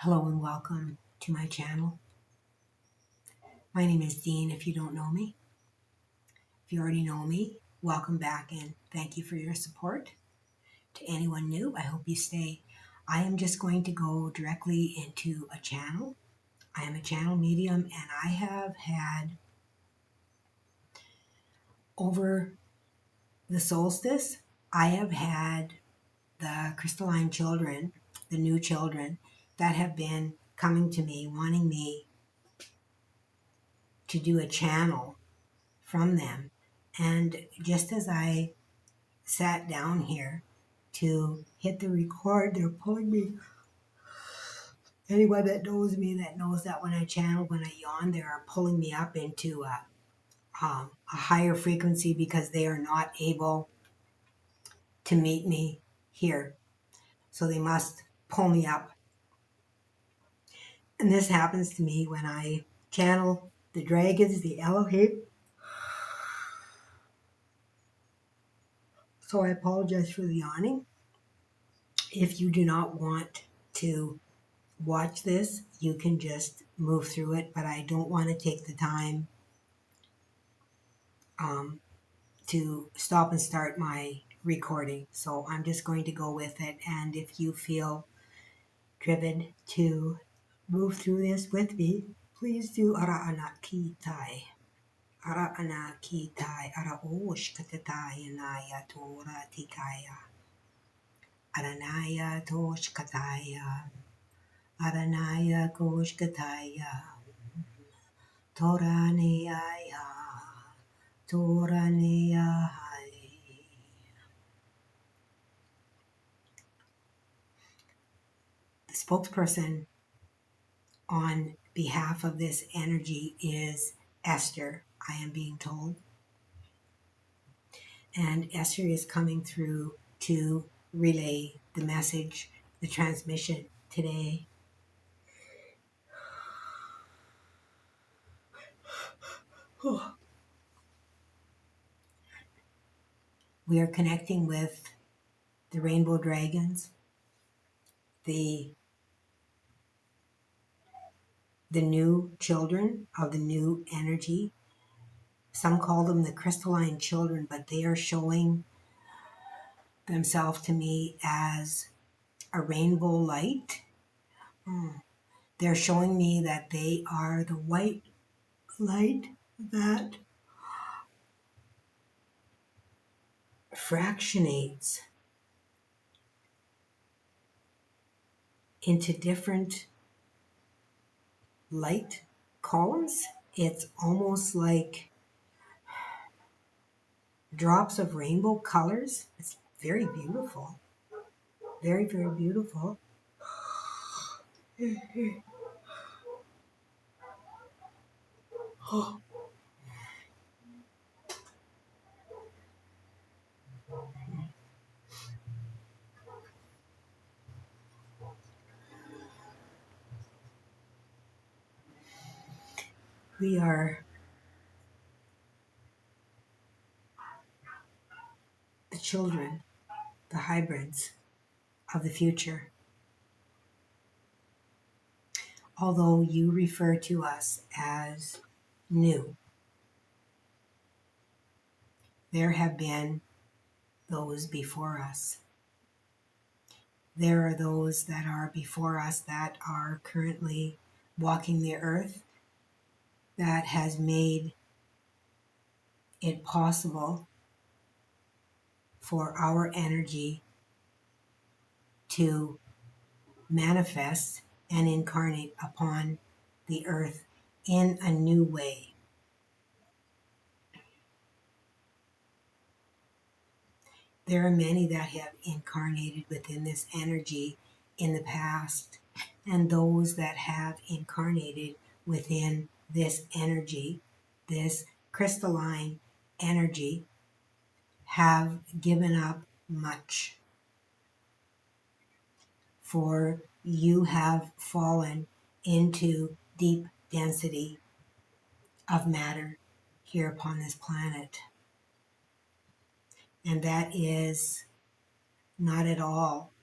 Hello and welcome to my channel. My name is Dene if you don't know me. If you already know me, welcome back and thank you for your support. To anyone new, I hope you stay. I am just going to go directly into a channel. I am a channel medium and I have had over the solstice, I have had the crystalline children, the new children that have been coming to me wanting me to do a channel from them. And just as I sat down here to hit the record, they're pulling me. Anyone that knows me that knows that when I channel, when I yawn, they are pulling me up into a higher frequency because they are not able to meet me here. So they must pull me up. And this happens to me when I channel the dragons, the Elohim. So I apologize for the yawning. If you do not want to watch this, you can just move through it, but I don't want to take the time um, to stop and start my recording. So I'm just going to go with it. And if you feel driven to move through this with me, please do. Ara ana ki tai. Ara ana ki tai. Ara osh katatai anaya tora tikaya. Aranaya tosh kataya. Aranaya kosh kataya. Toraneyaya, Toraneyahai. The spokesperson on behalf of this energy is Esther, I am being told. And Esther is coming through to relay the message, the transmission today. We are connecting with the rainbow dragons, the new children of the new energy. Some call them the crystalline children, but they are showing themselves to me as a rainbow light. They're showing me that they are the white light that fractionates into different light columns. It's almost like drops of rainbow colors. It's very beautiful. Very, very beautiful. We are the children, the hybrids of the future. Although you refer to us as new, there have been those before us. There are those that are before us that are currently walking the earth that has made it possible for our energy to manifest and incarnate upon the earth in a new way. There are many that have incarnated within this energy in the past, and those that have incarnated within this energy, this crystalline energy, have given up much. For you have fallen into deep density of matter here upon this planet. And that is not at all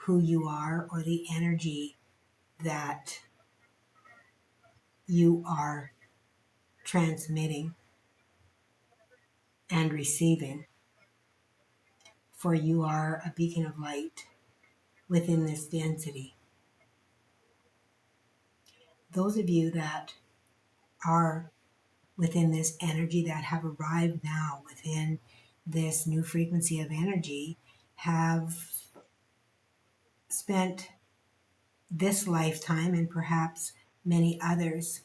who you are or the energy that you are transmitting and receiving, for you are a beacon of light within this density. Those of you that are within this energy, that have arrived now within this new frequency of energy, have spent this lifetime and perhaps many others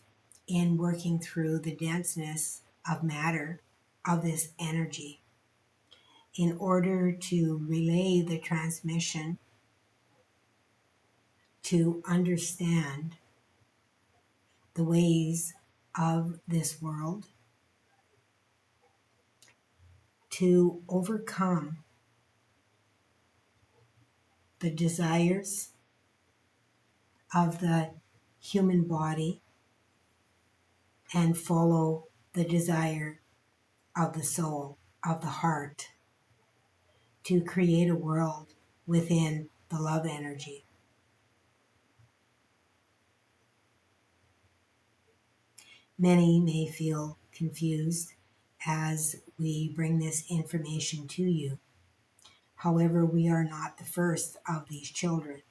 in working through the denseness of matter of this energy in order to relay the transmission, to understand the ways of this world, to overcome the desires of the human body and follow the desire of the soul, of the heart, to create a world within the love energy. Many may feel confused as we bring this information to you. However, we are not the first of these children.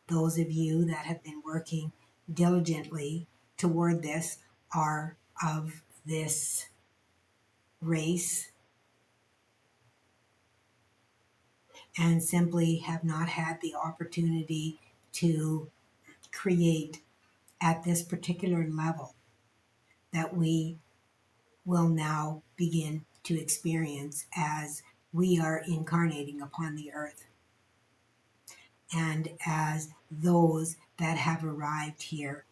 Those of you that have been working diligently toward this are of this race and simply have not had the opportunity to create at this particular level that we will now begin to experience as we are incarnating upon the earth. And as those that have arrived here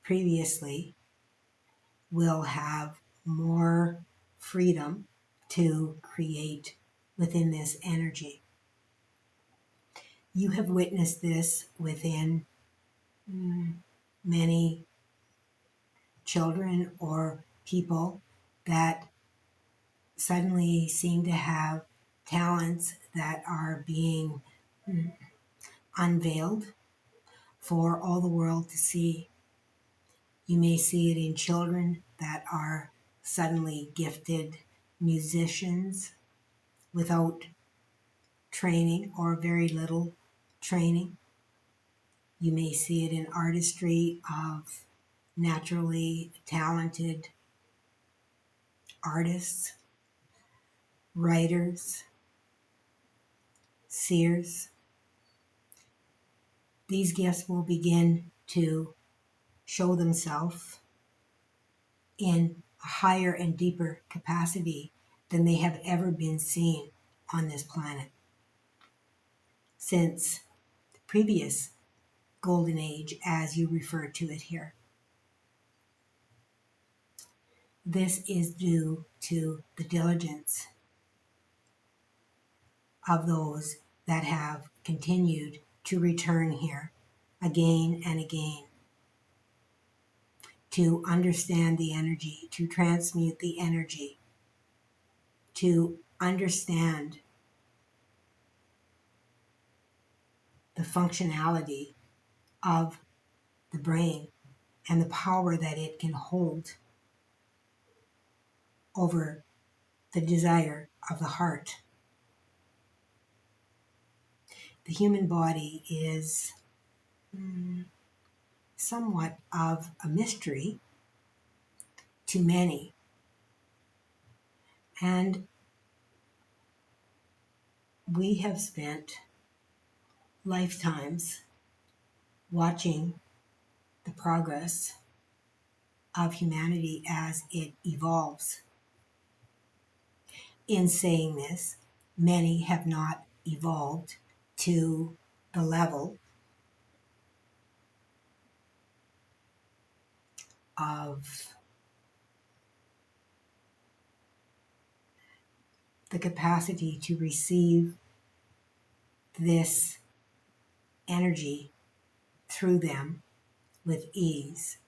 previously will have more freedom to create within this energy. You have witnessed this within many children or people that suddenly seem to have talents that are being unveiled for all the world to see. You may see it in children that are suddenly gifted musicians without training or very little training. You may see it in artistry of naturally talented artists, writers, seers. These gifts will begin to show themselves in a higher and deeper capacity than they have ever been seen on this planet since the previous golden age, as you refer to it here. This is due to the diligence of those that have continued to return here again and again to understand the energy, to transmute the energy, to understand the functionality of the brain and the power that it can hold over the desire of the heart. The human body is somewhat of a mystery to many. And we have spent lifetimes watching the progress of humanity as it evolves. In saying this, many have not evolved to the level of the capacity to receive this energy through them with ease.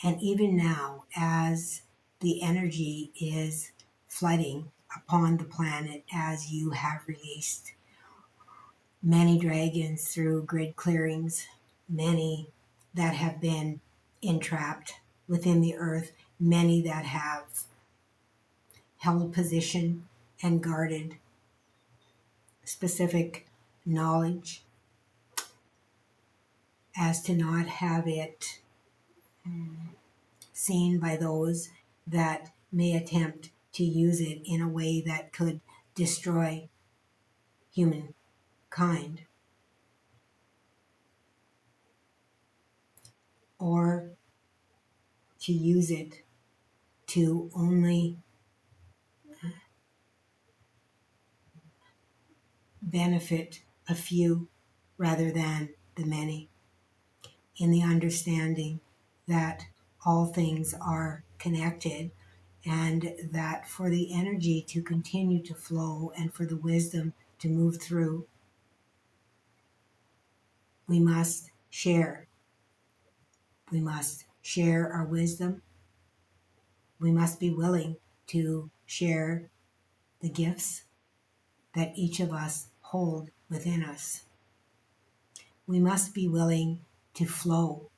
And even now, as the energy is flooding upon the planet, as you have released many dragons through grid clearings, many that have been entrapped within the earth, many that have held position and guarded specific knowledge as to not have it seen by those that may attempt to use it in a way that could destroy humankind, or to use it to only benefit a few rather than the many, in the understanding that all things are connected, and that for the energy to continue to flow and for the wisdom to move through, we must share. We must share our wisdom. We must be willing to share the gifts that each of us hold within us. We must be willing to flow,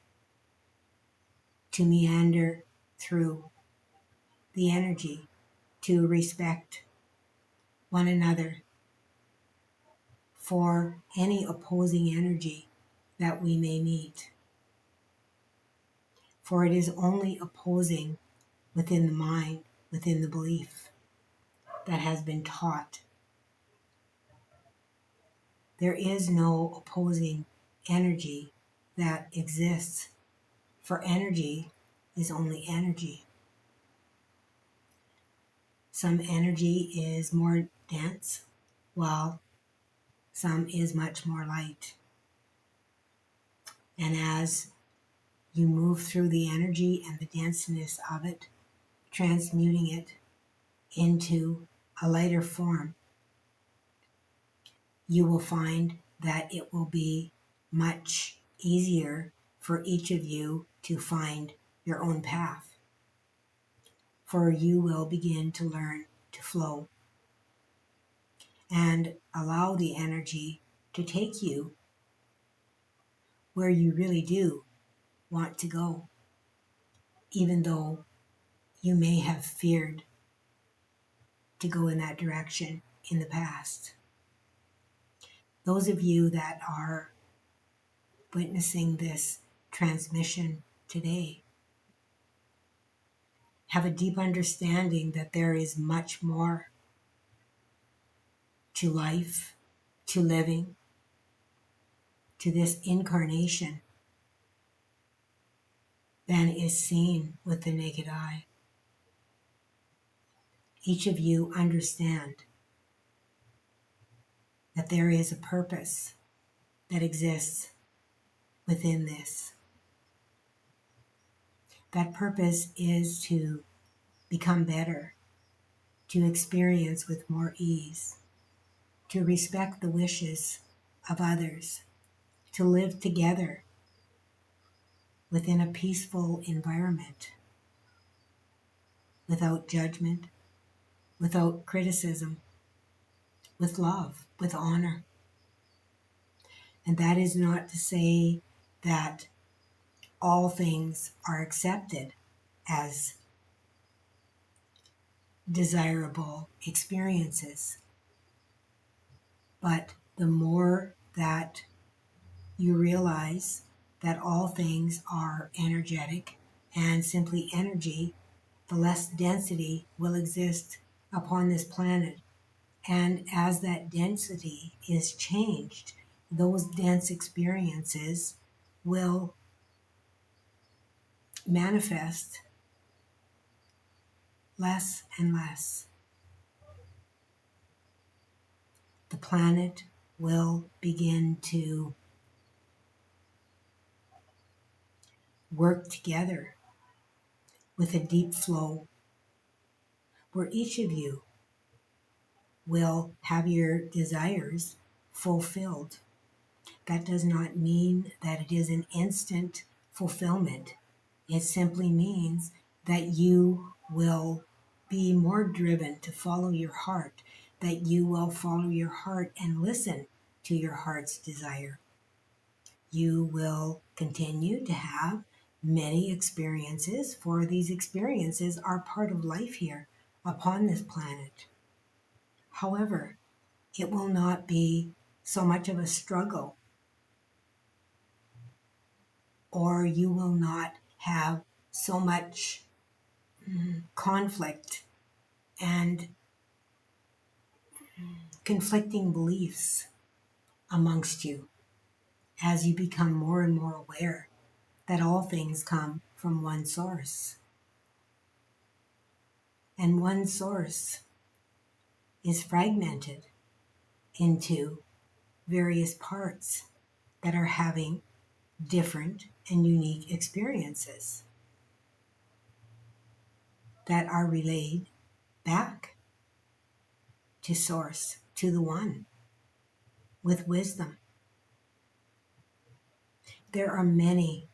to meander through the energy, to respect one another for any opposing energy that we may meet. For it is only opposing within the mind, within the belief that has been taught. There is no opposing energy that exists, for energy is only energy. Some energy is more dense, while some is much more light. And as you move through the energy and the denseness of it, transmuting it into a lighter form, you will find that it will be much easier for each of you to find your own path. For you will begin to learn to flow and allow the energy to take you where you really do want to go, even though you may have feared to go in that direction in the past. Those of you that are witnessing this transmission today have a deep understanding that there is much more to life, to living, to this incarnation than is seen with the naked eye. Each of you understand that there is a purpose that exists within this. That purpose is to become better, to experience with more ease, to respect the wishes of others, to live together within a peaceful environment, without judgment, without criticism, with love, with honor. And that is not to say that all things are accepted as desirable experiences. But the more that you realize that all things are energetic and simply energy, the less density will exist upon this planet. And as that density is changed, those dense experiences will manifest less and less. The planet will begin to work together with a deep flow where each of you will have your desires fulfilled. That does not mean that it is an instant fulfillment. It simply means that you will be more driven to follow your heart, that you will follow your heart and listen to your heart's desire. You will continue to have many experiences, for these experiences are part of life here upon this planet. However, it will not be so much of a struggle, or you will not have so much conflict and conflicting beliefs amongst you as you become more and more aware that all things come from one source. And one source is fragmented into various parts that are having different and unique experiences that are relayed back to source, to the one, with wisdom. There are many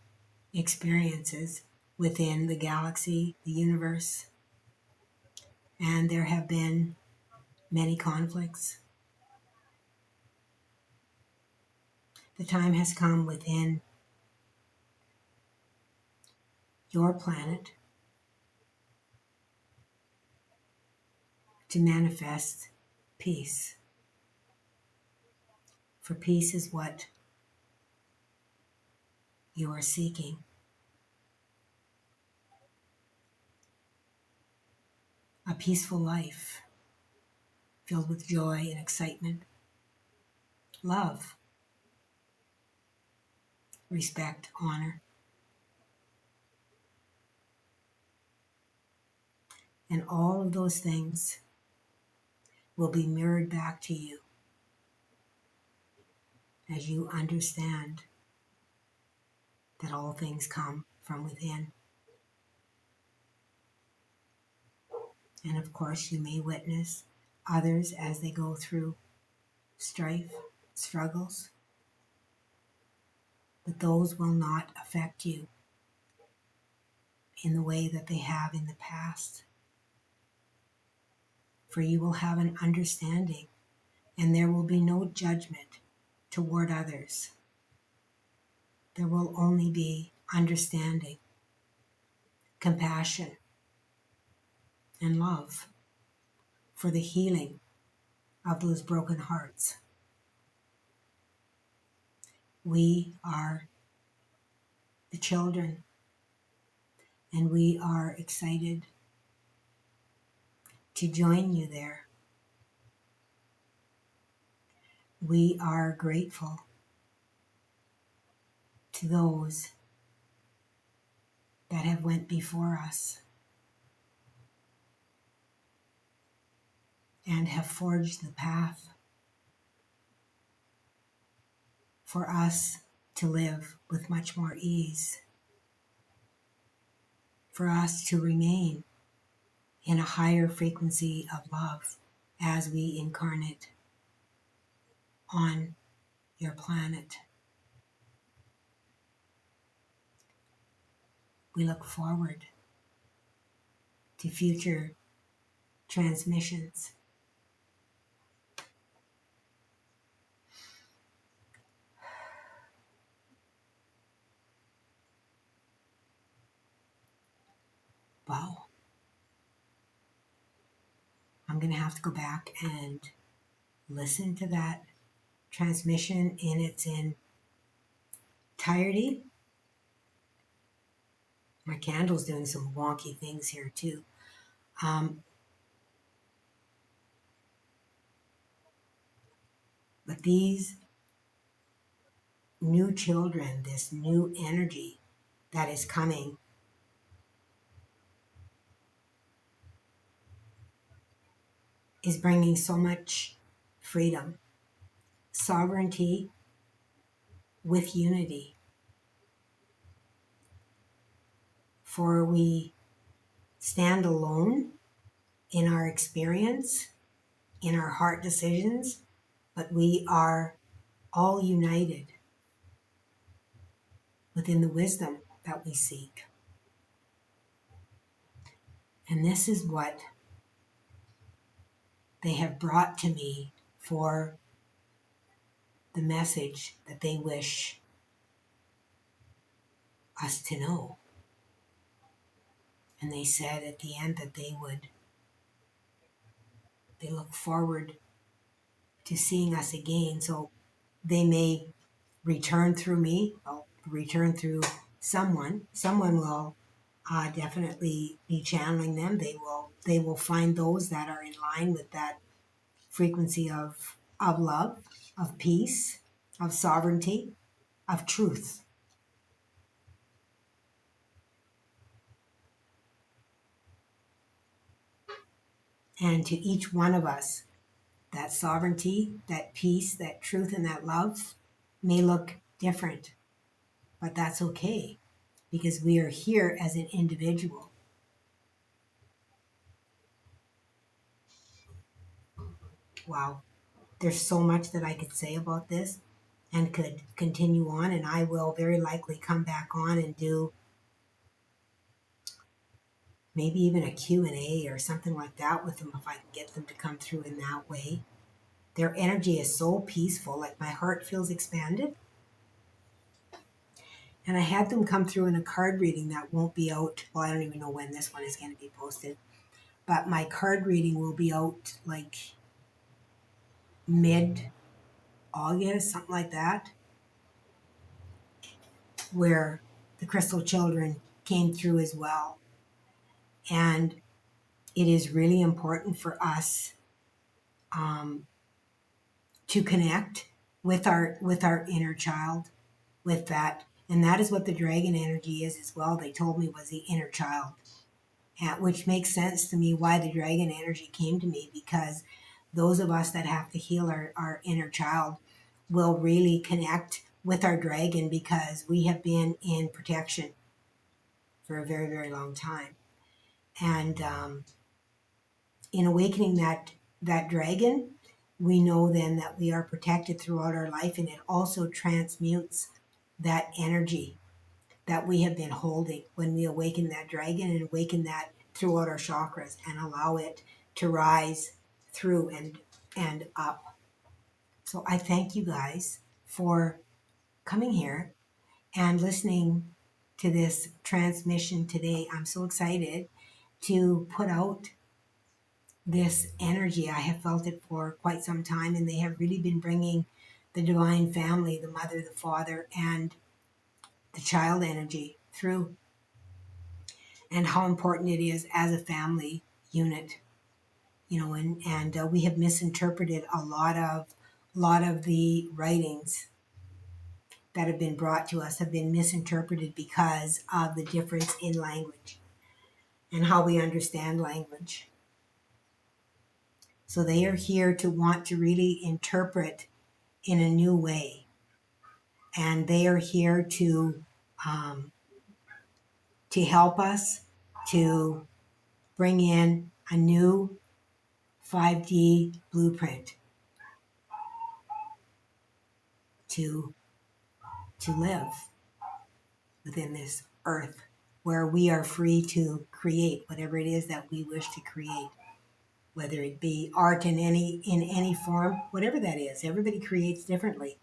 experiences within the galaxy, the universe, and there have been many conflicts. The time has come within your planet to manifest peace. For peace is what you are seeking. A peaceful life filled with joy and excitement, love, respect, honor, and all of those things will be mirrored back to you as you understand that all things come from within. And of course, you may witness others as they go through strife, struggles, but those will not affect you in the way that they have in the past. For you will have an understanding, and there will be no judgment toward others. There will only be understanding, compassion, and love for the healing of those broken hearts. We are the children, and we are excited to join you there. We are grateful to those that have went before us and have forged the path for us to live with much more ease, for us to remain in a higher frequency of love as we incarnate on your planet. We look forward to future transmissions. Wow. I'm going to have to go back and listen to that transmission in its entirety. My candle's doing some wonky things here too. But these new children, this new energy that is coming, is bringing so much freedom, sovereignty with unity. For we stand alone in our experience, in our heart decisions, but we are all united within the wisdom that we seek. And this is what they have brought to me for the message that they wish us to know. And they said at the end that they look forward to seeing us again. So they may return through me, or return through someone. Someone will definitely be channeling them. They will find those that are in line with that frequency of love, of peace, of sovereignty, of truth. And to each one of us, that sovereignty, that peace, that truth, and that love may look different, but that's okay because we are here as an individual. Wow. There's so much that I could say about this and could continue on, and I will very likely come back on and do maybe even a Q&A or something like that with them if I can get them to come through in that way. Their energy is so peaceful, like my heart feels expanded. And I had them come through in a card reading that won't be out. Well, I don't even know when this one is going to be posted, but my card reading will be out like mid August, something like that, where the crystal children came through as well. And it is really important for us to connect with our inner child, with that. And that is what the dragon energy is as well. They told me was the inner child, and, which makes sense to me why the dragon energy came to me, because those of us that have to heal our inner child will really connect with our dragon because we have been in protection for a very, very long time. And in awakening that dragon, we know then that we are protected throughout our life, and it also transmutes that energy that we have been holding when we awaken that dragon and awaken that throughout our chakras and allow it to rise through and up. So I thank you guys for coming here and listening to this transmission today. I'm so excited to put out this energy. I have felt it for quite some time, and they have really been bringing the divine family, the mother, the father, and the child energy through, and how important it is as a family unit. And we have misinterpreted a lot of the writings that have been brought to us have been misinterpreted because of the difference in language and how we understand language. So they are here to want to really interpret in a new way. And they are here to help us to bring in a new 5D blueprint to live within this earth where we are free to create whatever it is that we wish to create, whether it be art in any form, whatever that is. Everybody creates differently,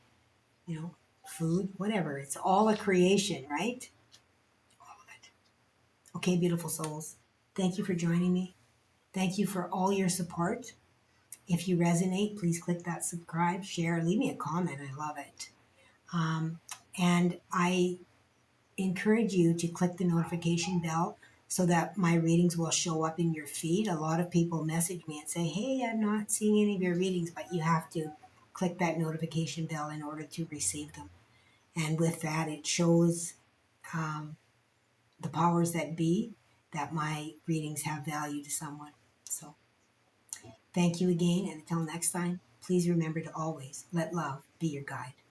food, whatever. It's all a creation, right? All of it. Okay, beautiful souls. Thank you for joining me. Thank you for all your support. If you resonate, please click that subscribe, share, leave me a comment. I love it. And I encourage you to click the notification bell so that my readings will show up in your feed. A lot of people message me and say, hey, I'm not seeing any of your readings, but you have to click that notification bell in order to receive them. And with that, it shows the powers that be that my readings have value to someone. So thank you again. And until next time, please remember to always let love be your guide.